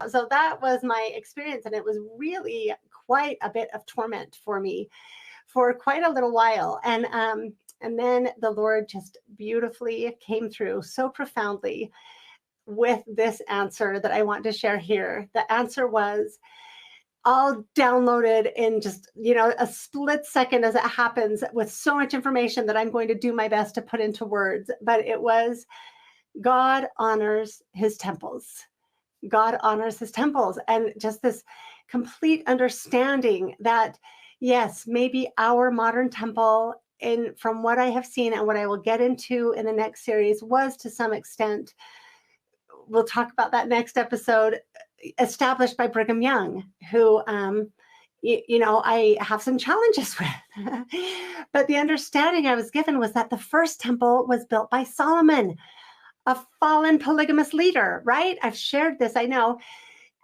So that was my experience, and it was really quite a bit of torment for me for quite a little while. And then the Lord just beautifully came through so profoundly with this answer that I want to share here. The answer was all downloaded in just, a split second as it happens, with so much information that I'm going to do my best to put into words. But it was, God honors his temples. God honors his temples. And just this complete understanding that, yes, maybe our modern temple, in from what I have seen and what I will get into in the next series, was to some extent, we'll talk about that next episode, established by Brigham Young, who I have some challenges with. But the understanding I was given was that the first temple was built by Solomon, a fallen polygamous leader, right? I've shared this, I know.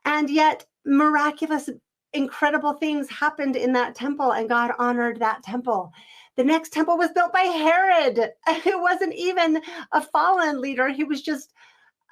And yet, miraculous, incredible things happened in that temple, and God honored that temple. The next temple was built by Herod, who wasn't even a fallen leader. He was just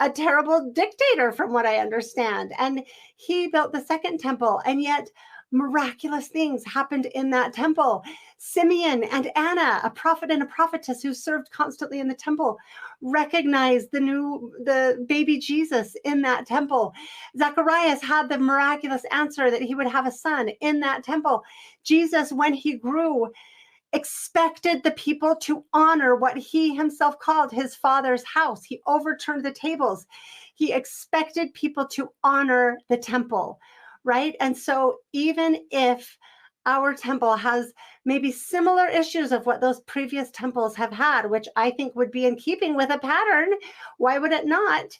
a terrible dictator, from what I understand. And he built the second temple, and yet miraculous things happened in that temple. Simeon and Anna, a prophet and a prophetess who served constantly in the temple, recognized the baby Jesus in that temple. Zacharias had the miraculous answer that he would have a son in that temple. Jesus, when he grew, expected the people to honor what he himself called his father's house. He overturned the tables. He expected people to honor the temple, right? And so even if our temple has maybe similar issues of what those previous temples have had, which I think would be in keeping with a pattern, why would it not?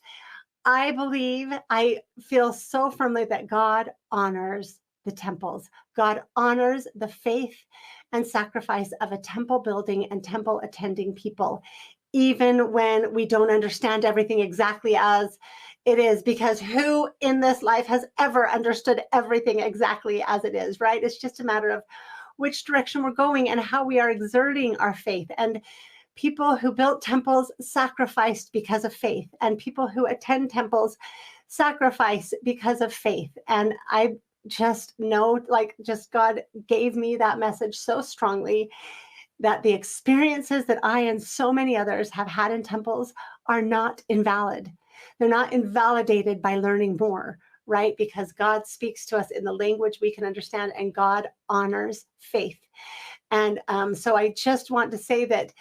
I feel so firmly that God honors the temples. God honors the faith and sacrifice of a temple building and temple attending people, even when we don't understand everything exactly as it is, because who in this life has ever understood everything exactly as it is, right? It's just a matter of which direction we're going and how we are exerting our faith. And people who built temples sacrificed because of faith, and people who attend temples sacrifice because of faith. And I just know, just God gave me that message so strongly, that the experiences that I and so many others have had in temples are not invalid. They're not invalidated by learning more, right? Because God speaks to us in the language we can understand, and God honors faith. And so I just want to say that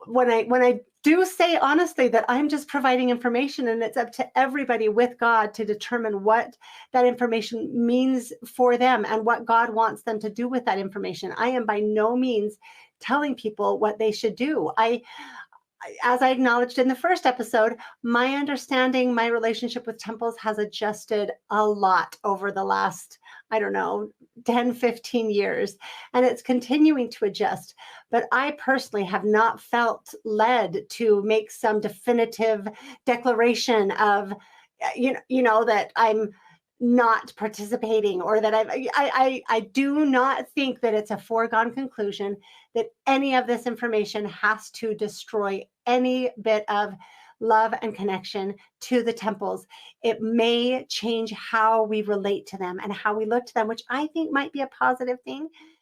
when I do say honestly that I'm just providing information, and it's up to everybody with God to determine what that information means for them and what God wants them to do with that information. I am by no means telling people what they should do. As I acknowledged in the first episode, my understanding, my relationship with temples has adjusted a lot over the last, 10, 15 years, and it's continuing to adjust. But I personally have not felt led to make some definitive declaration of, that I'm not participating, or that I do not think that it's a foregone conclusion that any of this information has to destroy any bit of love and connection to the temples. It may change how we relate to them and how we look to them, which I think might be a positive thing.